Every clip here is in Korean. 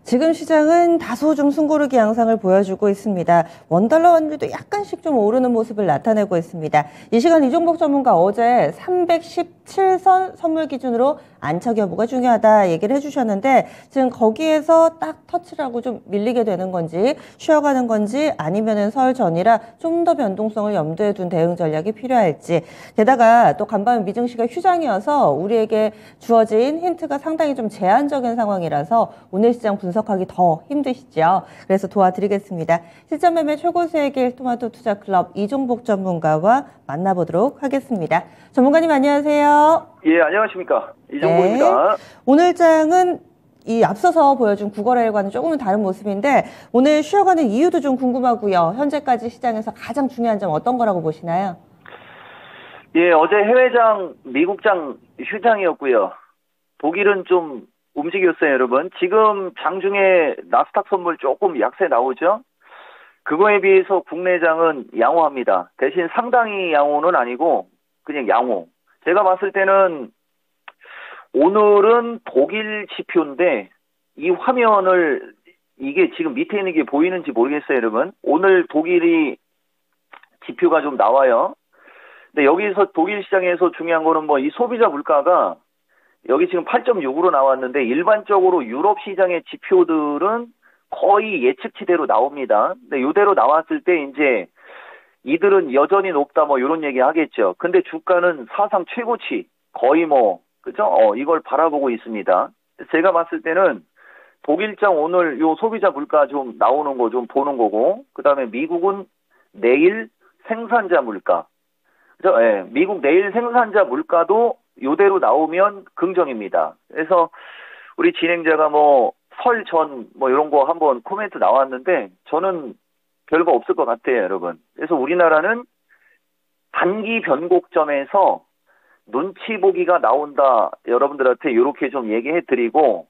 지금 시장은 다소 좀 숨고르기 양상을 보여주고 있습니다. 원달러 환율도 약간씩 좀 오르는 모습을 나타내고 있습니다. 이 시간 이종복 전문가 어제 317선 선물 기준으로 안착 여부가 중요하다 얘기를 해주셨는데 지금 거기에서 딱 터치를 하고 좀 밀리게 되는 건지 쉬어가는 건지 아니면은 설 전이라 좀 더 변동성을 염두에 둔 대응 전략이 필요할지, 게다가 또 간밤 미증시가 휴장이어서 우리에게 주어진 힌트가 상당히 좀 제한적인 상황이라서 오늘 시장 분석하기 더 힘드시죠. 그래서 도와드리겠습니다. 실전 매매 최고 수익일 토마토 투자 클럽 이종복 전문가와 만나보도록 하겠습니다. 전문가님 안녕하세요. 예, 안녕하십니까. 이종복입니다. 네. 오늘 장은 이 앞서서 보여준 구거래일과는 조금은 다른 모습인데 오늘 쉬어가는 이유도 좀 궁금하고요. 현재까지 시장에서 가장 중요한 점 어떤 거라고 보시나요? 예, 어제 해외장, 미국장 휴장이었고요. 독일은 좀 움직였어요, 여러분. 지금 장중에 나스닥 선물 조금 약세 나오죠? 그거에 비해서 국내장은 양호합니다. 대신 상당히 양호는 아니고 그냥 양호. 제가 봤을 때는 오늘은 독일 지표인데 이 화면을 이게 지금 밑에 있는 게 보이는지 모르겠어요, 여러분. 오늘 독일이 지표가 좀 나와요. 근데 여기서 독일 시장에서 중요한 거는 뭐 이 소비자 물가가 여기 지금 8.6으로 나왔는데 일반적으로 유럽 시장의 지표들은 거의 예측치대로 나옵니다. 근데 이대로 나왔을 때 이제 이들은 여전히 높다 뭐 이런 얘기 하겠죠. 근데 주가는 사상 최고치 거의 뭐 그죠? 이걸 바라보고 있습니다. 제가 봤을 때는 독일장 오늘 요 소비자 물가 좀 나오는 거 좀 보는 거고, 그 다음에 미국은 내일 생산자 물가. 그죠? 예, 미국 내일 생산자 물가도 요대로 나오면 긍정입니다. 그래서 우리 진행자가 뭐 설 전 뭐 이런 거 한번 코멘트 나왔는데 저는 별거 없을 것 같아요, 여러분. 그래서 우리나라는 단기 변곡점에서 눈치 보기가 나온다. 여러분들한테 이렇게 좀 얘기해 드리고,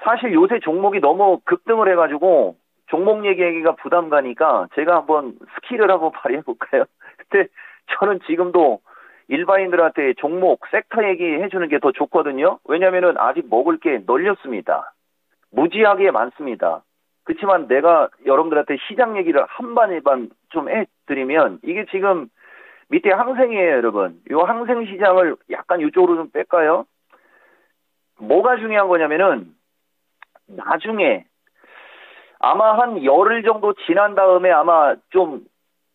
사실 요새 종목이 너무 급등을 해가지고 종목 얘기하기가 부담 가니까 제가 한번 스킬을 한번 발휘해 볼까요? 근데 저는 지금도 일반인들한테 종목, 섹터 얘기해 주는 게 더 좋거든요. 왜냐면은 아직 먹을 게 널렸습니다. 무지하게 많습니다. 그렇지만 내가 여러분들한테 시장 얘기를 한반에반 좀 해드리면 이게 지금 밑에 항생이에요, 여러분. 이 항생 시장을 약간 이쪽으로 좀 뺄까요? 뭐가 중요한 거냐면은 나중에 아마 한 열흘 정도 지난 다음에 아마 좀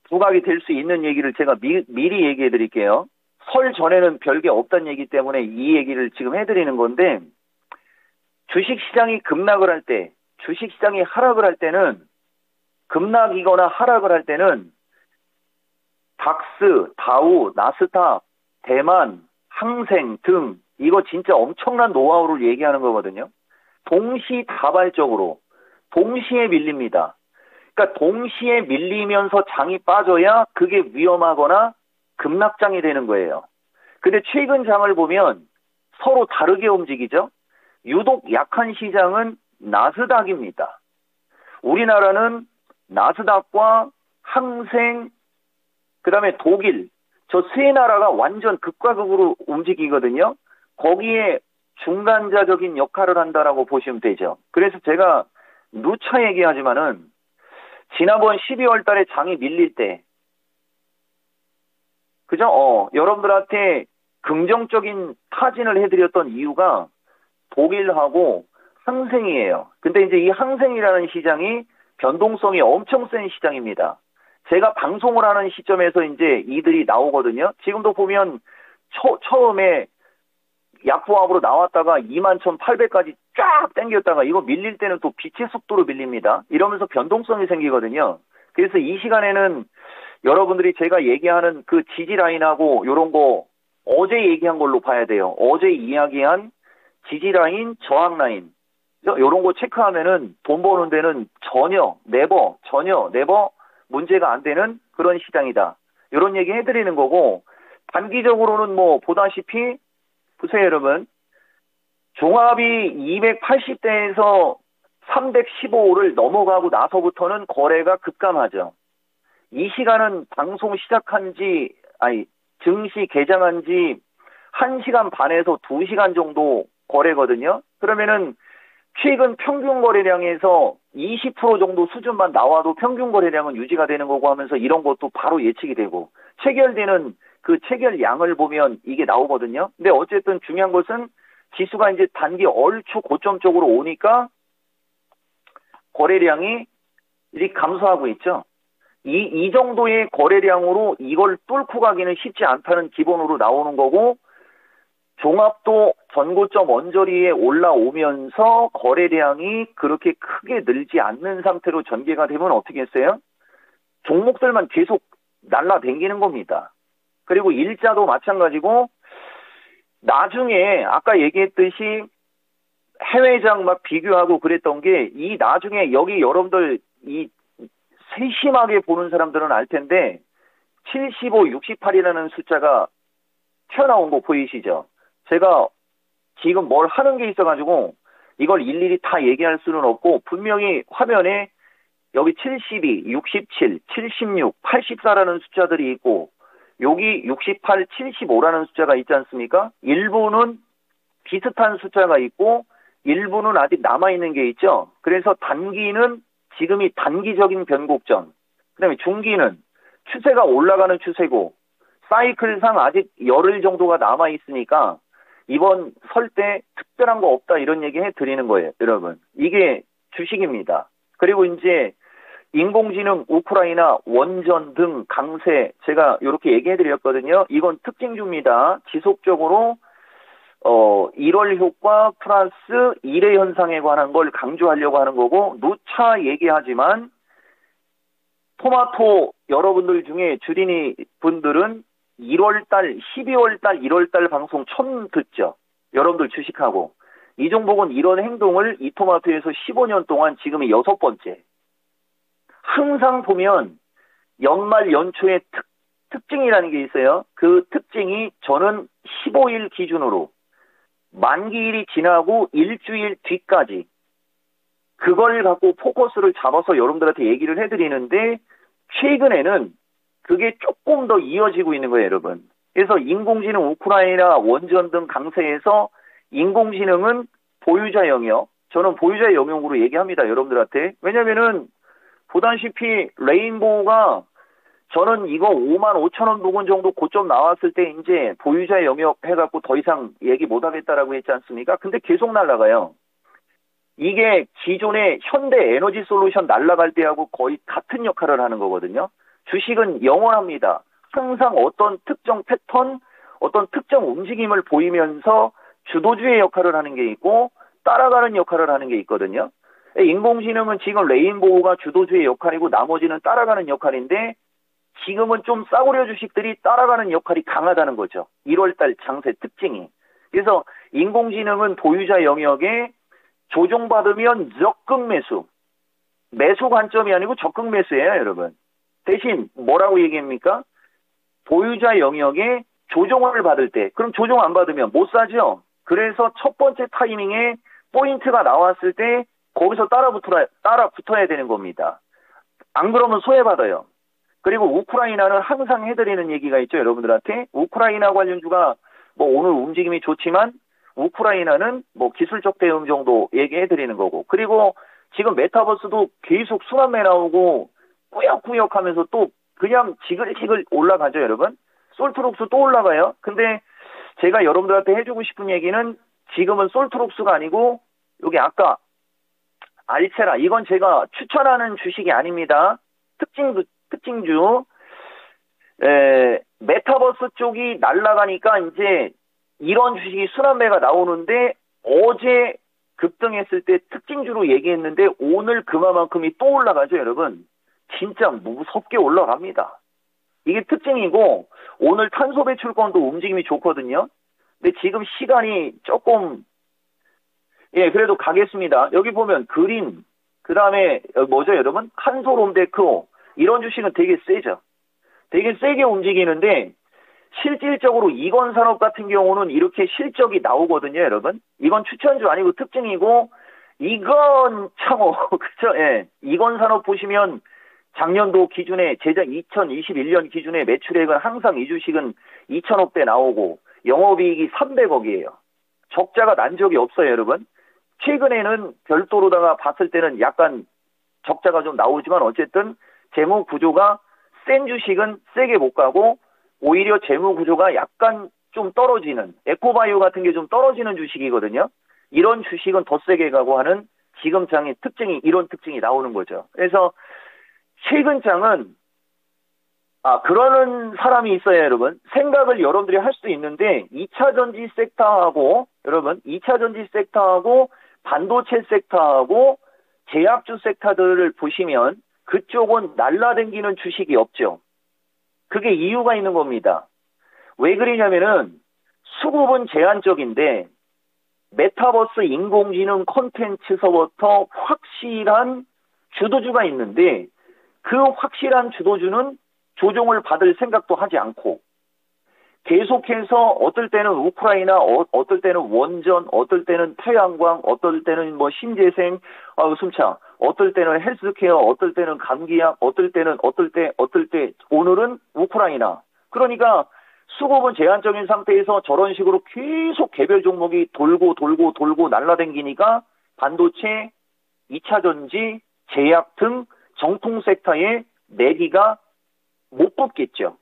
부각이 될 수 있는 얘기를 제가 미리 얘기해 드릴게요. 설 전에는 별게 없다는 얘기 때문에 이 얘기를 지금 해드리는 건데, 주식시장이 급락을 할 때, 주식시장이 하락을 할 때는, 급락이거나 하락을 할 때는 닥스, 다우, 나스닥, 대만, 항생 등 이거 진짜 엄청난 노하우를 얘기하는 거거든요. 동시다발적으로 동시에 밀립니다. 그러니까 동시에 밀리면서 장이 빠져야 그게 위험하거나 급락장이 되는 거예요. 근데 최근 장을 보면 서로 다르게 움직이죠. 유독 약한 시장은 나스닥입니다. 우리나라는 나스닥과 항생, 그 다음에 독일, 저 세 나라가 완전 극과 극으로 움직이거든요. 거기에 중간자적인 역할을 한다라고 보시면 되죠. 그래서 제가 누차 얘기하지만은 지난번 12월 달에 장이 밀릴 때, 그죠? 여러분들한테 긍정적인 타진을 해드렸던 이유가 독일하고 항생이에요. 근데 이제 이 항생이라는 시장이 변동성이 엄청 센 시장입니다. 제가 방송을 하는 시점에서 이제 이들이 나오거든요. 지금도 보면 처음에 약보합으로 나왔다가 21,800까지 쫙 당겼다가 이거 밀릴 때는 또 빛의 속도로 밀립니다. 이러면서 변동성이 생기거든요. 그래서 이 시간에는 여러분들이 제가 얘기하는 그 지지 라인하고 이런 거 어제 얘기한 걸로 봐야 돼요. 어제 이야기한 지지 라인, 저항 라인 이런 거 체크하면은 돈 버는 데는 전혀 네버 문제가 안 되는 그런 시장이다. 이런 얘기 해드리는 거고, 단기적으로는 뭐 보다시피 보세요, 여러분. 종합이 280대에서 315를 넘어가고 나서부터는 거래가 급감하죠. 이 시간은 방송 증시 개장한 지 1시간 반에서 2시간 정도 거래거든요. 그러면은 최근 평균 거래량에서 20% 정도 수준만 나와도 평균 거래량은 유지가 되는 거고 하면서 이런 것도 바로 예측이 되고 체결되는 그 체결량을 보면 이게 나오거든요. 근데 어쨌든 중요한 것은 지수가 이제 단기 얼추 고점 쪽으로 오니까 거래량이 이렇게 감소하고 있죠. 이 정도의 거래량으로 이걸 뚫고 가기는 쉽지 않다는 기본으로 나오는 거고, 종합도 전고점 언저리에 올라오면서 거래량이 그렇게 크게 늘지 않는 상태로 전개가 되면 어떻게 했어요? 종목들만 계속 날라다니는 겁니다. 그리고 일자도 마찬가지고, 나중에 아까 얘기했듯이 해외장 막 비교하고 그랬던 게 이 나중에 여기 여러분들 이 세심하게 보는 사람들은 알 텐데 75, 68이라는 숫자가 튀어나온 거 보이시죠? 제가 지금 뭘 하는 게 있어가지고 이걸 일일이 다 얘기할 수는 없고 분명히 화면에 여기 72, 67, 76, 84라는 숫자들이 있고 여기 68, 75라는 숫자가 있지 않습니까? 일부는 비슷한 숫자가 있고 일부는 아직 남아있는 게 있죠. 그래서 단기는 지금이 단기적인 변곡점, 그 다음에 중기는 추세가 올라가는 추세고 사이클상 아직 열흘 정도가 남아있으니까 이번 설 때 특별한 거 없다 이런 얘기 해드리는 거예요, 여러분. 이게 주식입니다. 그리고 이제 인공지능, 우크라이나, 원전 등 강세 제가 이렇게 얘기해드렸거든요. 이건 특징주입니다. 지속적으로 1월 효과 플러스 1회 현상에 관한 걸 강조하려고 하는 거고 누차 얘기하지만 토마토 여러분들 중에 주린이 분들은 1월달, 12월달, 1월달 방송 처음 듣죠. 여러분들 주식하고. 이 종목은 이런 행동을 이 토마토에서 15년 동안 지금이 6번째. 항상 보면 연말 연초의 특징이라는 게 있어요. 그 특징이 저는 15일 기준으로 만기일이 지나고 일주일 뒤까지 그걸 갖고 포커스를 잡아서 여러분들한테 얘기를 해드리는데 최근에는 그게 조금 더 이어지고 있는 거예요, 여러분. 그래서 인공지능, 우크라이나, 원전 등 강세에서 인공지능은 보유자 영역, 저는 보유자 영역으로 얘기합니다, 여러분들한테. 왜냐면은 보다시피 레인보우가 저는 이거 55,000원 부근 정도 고점 나왔을 때 이제 보유자 영역 해갖고 더 이상 얘기 못 하겠다라고 했지 않습니까? 근데 계속 날아가요. 이게 기존의 현대 에너지 솔루션 날아갈 때하고 거의 같은 역할을 하는 거거든요. 주식은 영원합니다. 항상 어떤 특정 패턴, 어떤 특정 움직임을 보이면서 주도주의 역할을 하는 게 있고 따라가는 역할을 하는 게 있거든요. 인공지능은 지금 레인보우가 주도주의 역할이고 나머지는 따라가는 역할인데 지금은 좀 싸구려 주식들이 따라가는 역할이 강하다는 거죠. 1월달 장세 특징이. 그래서 인공지능은 보유자 영역에 조정받으면 적극 매수. 매수 관점이 아니고 적극 매수예요, 여러분. 대신 뭐라고 얘기합니까? 보유자 영역에 조정을 받을 때, 그럼 조정 안 받으면 못 사죠? 그래서 첫 번째 타이밍에 포인트가 나왔을 때 거기서 따라 붙어야 되는 겁니다. 안 그러면 소외받아요. 그리고 우크라이나는 항상 해드리는 얘기가 있죠, 여러분들한테. 우크라이나 관련주가 뭐 오늘 움직임이 좋지만 우크라이나는 뭐 기술적 대응 정도 얘기해드리는 거고. 그리고 지금 메타버스도 계속 순환매 나오고 꾸역꾸역 하면서 또 그냥 지글지글 올라가죠, 여러분. 솔트록스 또 올라가요. 근데 제가 여러분들한테 해주고 싶은 얘기는 지금은 솔트록스가 아니고 여기 아까 알체라, 이건 제가 추천하는 주식이 아닙니다. 특징주. 메타버스 쪽이 날아가니까 이제 이런 주식이 순환매가 나오는데 어제 급등했을 때 특징주로 얘기했는데 오늘 그만큼이 또 올라가죠, 여러분. 진짜 무섭게 올라갑니다. 이게 특징이고 오늘 탄소 배출권도 움직임이 좋거든요. 근데 지금 시간이 조금 그래도 가겠습니다. 여기 보면 그린, 그 다음에 뭐죠, 여러분? 한솔홈데코 이런 주식은 되게 세죠. 되게 세게 움직이는데 실질적으로 이건산업 같은 경우는 이렇게 실적이 나오거든요, 여러분. 이건 추천주 아니고 특징이고 이건 창호 그죠? 이건산업 보시면 작년도 기준에 제작 2021년 기준에 매출액은 항상 이 주식은 2,000억대 나오고 영업이익이 300억이에요. 적자가 난 적이 없어요, 여러분. 최근에는 별도로다가 봤을 때는 약간 적자가 좀 나오지만 어쨌든 재무 구조가 센 주식은 세게 못 가고 오히려 재무 구조가 약간 좀 떨어지는 에코바이오 같은 게 좀 떨어지는 주식이거든요. 이런 주식은 더 세게 가고 하는 지금 장의 특징이 이런 특징이 나오는 거죠. 그래서 최근 장은 그러는 사람이 있어요, 여러분. 생각을 여러분들이 할 수도 있는데 2차 전지 섹터하고 여러분 2차 전지 섹터하고 반도체 섹터하고 제약주 섹터들을 보시면 그쪽은 날라다니는 주식이 없죠. 그게 이유가 있는 겁니다. 왜 그러냐면은 수급은 제한적인데 메타버스 인공지능 콘텐츠서부터 확실한 주도주가 있는데 그 확실한 주도주는 조정을 받을 생각도 하지 않고 계속해서 어떨 때는 우크라이나, 어떨 때는 원전, 어떨 때는 태양광, 어떨 때는 뭐 신재생, 숨차, 어떨 때는 헬스케어, 어떨 때는 감기약, 어떨 때는 어떨 때, 오늘은 우크라이나. 그러니까 수급은 제한적인 상태에서 저런 식으로 계속 개별 종목이 돌고 날라다니니까 반도체, 2차 전지, 제약 등 정통 섹터에 내기가 못 붙겠죠.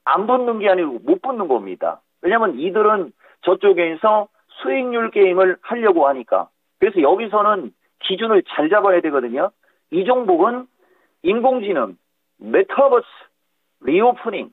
안 붙는 게 아니고 못 붙는 겁니다. 왜냐면 이들은 저쪽에서 수익률 게임을 하려고 하니까. 그래서 여기서는 기준을 잘 잡아야 되거든요. 이 종목은 인공지능, 메타버스, 리오프닝,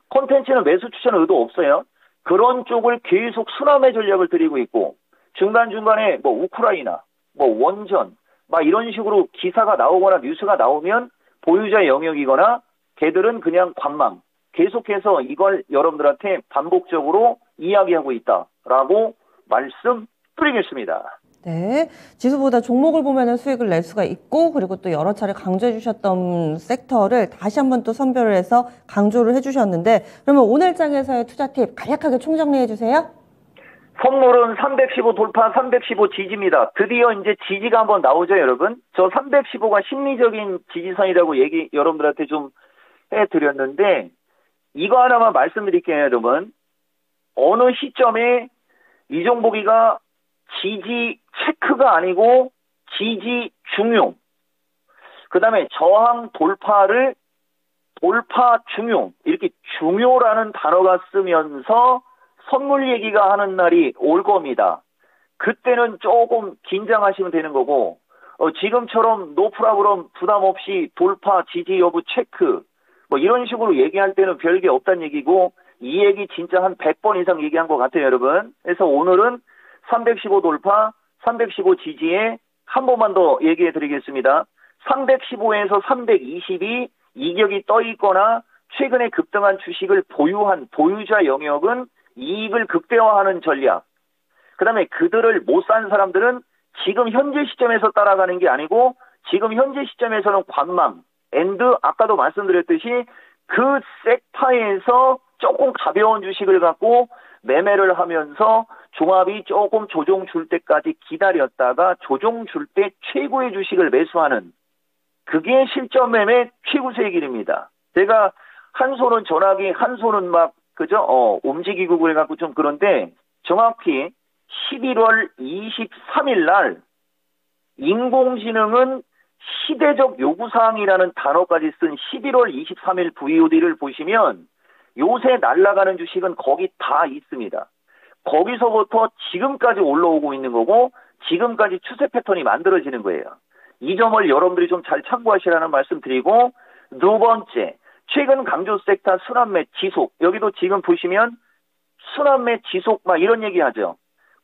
콘텐츠는 매수 추천 의도 없어요. 그런 쪽을 계속 순환의 전략을 들이고 있고 중간중간에 뭐 우크라이나, 뭐 원전, 막 이런 식으로 기사가 나오거나 뉴스가 나오면 보유자 영역이거나 걔들은 그냥 관망. 계속해서 이걸 여러분들한테 반복적으로 이야기하고 있다라고 말씀드리겠습니다. 네. 지수보다 종목을 보면은 수익을 낼 수가 있고, 그리고 또 여러 차례 강조해 주셨던 섹터를 다시 한번 또 선별을 해서 강조를 해 주셨는데, 그러면 오늘 장에서의 투자 팁 간략하게 총정리해 주세요. 선물은 315 돌파, 315 지지입니다. 드디어 이제 지지가 한번 나오죠, 여러분. 저 315가 심리적인 지지선이라고 여러분들한테 좀 해드렸는데, 이거 하나만 말씀드릴게요, 여러분. 어느 시점에 이 종목이가 지지 체크가 아니고 지지 중요. 그 다음에 저항 돌파 중요. 이렇게 중요라는 단어가 쓰면서 선물 얘기가 하는 날이 올 겁니다. 그때는 조금 긴장하시면 되는 거고, 지금처럼 노프라브럼 부담 없이 돌파, 지지 여부 체크, 뭐 이런 식으로 얘기할 때는 별게 없다는 얘기고, 이 얘기 진짜 한 100번 이상 얘기한 것 같아요, 여러분. 그래서 오늘은 315 돌파, 315 지지에 한 번만 더 얘기해 드리겠습니다. 315에서 320이 이격이 떠 있거나 최근에 급등한 주식을 보유한 보유자 영역은 이익을 극대화하는 전략. 그 다음에 그들을 못 산 사람들은 지금 현재 시점에서 따라가는 게 아니고 지금 현재 시점에서는 관망, 아까도 말씀드렸듯이 그 섹터에서 조금 가벼운 주식을 갖고 매매를 하면서 종합이 조금 조정 줄 때까지 기다렸다가 조정 줄 때 최고의 주식을 매수하는 그게 실전 매매 최고수의 길입니다. 제가 한 손은 전화기, 한 손은 막 움직이고 그래갖고 좀 그런데 정확히 11월 23일 날 인공지능은 시대적 요구사항이라는 단어까지 쓴 11월 23일 VOD를 보시면 요새 날아가는 주식은 거기 다 있습니다. 거기서부터 지금까지 올라오고 있는 거고 지금까지 추세 패턴이 만들어지는 거예요. 이 점을 여러분들이 좀 잘 참고하시라는 말씀 드리고 두 번째, 최근 강조 섹터 순환매 지속. 여기도 지금 보시면 순환매 지속 막 이런 얘기하죠.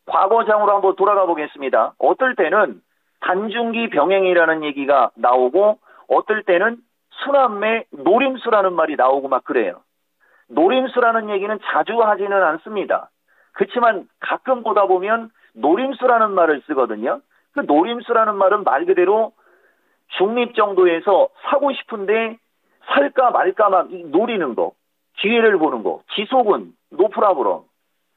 과거장으로 한번 돌아가 보겠습니다. 어떨 때는 단중기 병행이라는 얘기가 나오고 어떨 때는 순환매 노림수라는 말이 나오고 막 그래요. 노림수라는 얘기는 자주 하지는 않습니다. 그렇지만 가끔 보다 보면 노림수라는 말을 쓰거든요. 그 노림수라는 말은 말 그대로 중립 정도에서 사고 싶은데 살까 말까 막 노리는 거, 기회를 보는 거, 지속은 노프라브럼,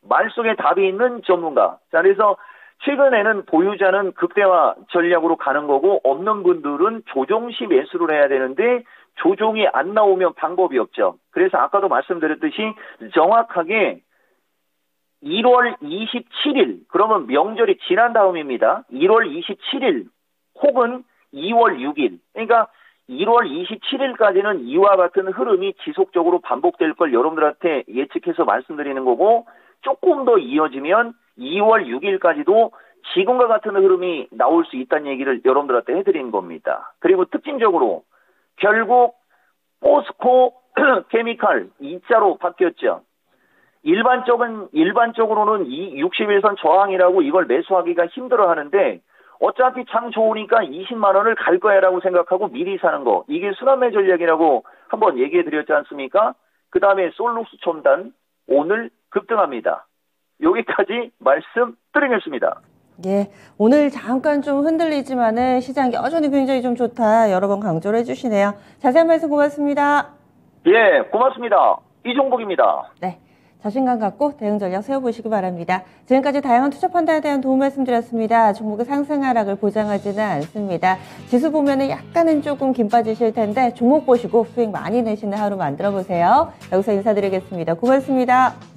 말 속에 답이 있는 전문가. 자, 그래서 최근에는 보유자는 극대화 전략으로 가는 거고 없는 분들은 조정시 매수를 해야 되는데 조정이 안 나오면 방법이 없죠. 그래서 아까도 말씀드렸듯이 정확하게 1월 27일, 그러면 명절이 지난 다음입니다. 1월 27일 혹은 2월 6일. 그러니까 1월 27일까지는 이와 같은 흐름이 지속적으로 반복될 걸 여러분들한테 예측해서 말씀드리는 거고, 조금 더 이어지면 2월 6일까지도 지금과 같은 흐름이 나올 수 있다는 얘기를 여러분들한테 해드린 겁니다. 그리고 특징적으로 결국 포스코 케미칼 이자로 바뀌었죠. 일반적으로는 이 61선 저항이라고 이걸 매수하기가 힘들어 하는데, 어차피 장 좋으니까 20만 원을 갈 거야라고 생각하고 미리 사는 거. 이게 순환매 전략이라고 한번 얘기해 드렸지 않습니까? 그 다음에 솔루스 첨단 오늘 급등합니다. 여기까지 말씀드리겠습니다. 예, 오늘 잠깐 좀 흔들리지만은 시장 여전히 굉장히 좀 좋다. 여러 번 강조를 해주시네요. 자세한 말씀 고맙습니다. 예, 고맙습니다. 이종복입니다. 네. 자신감 갖고 대응 전략 세워보시기 바랍니다. 지금까지 다양한 투자 판단에 대한 도움 말씀드렸습니다. 종목의 상승 하락을 보장하지는 않습니다. 지수 보면은 약간은 조금 긴 빠지실 텐데 종목 보시고 수익 많이 내시는 하루 만들어 보세요. 여기서 인사드리겠습니다. 고맙습니다.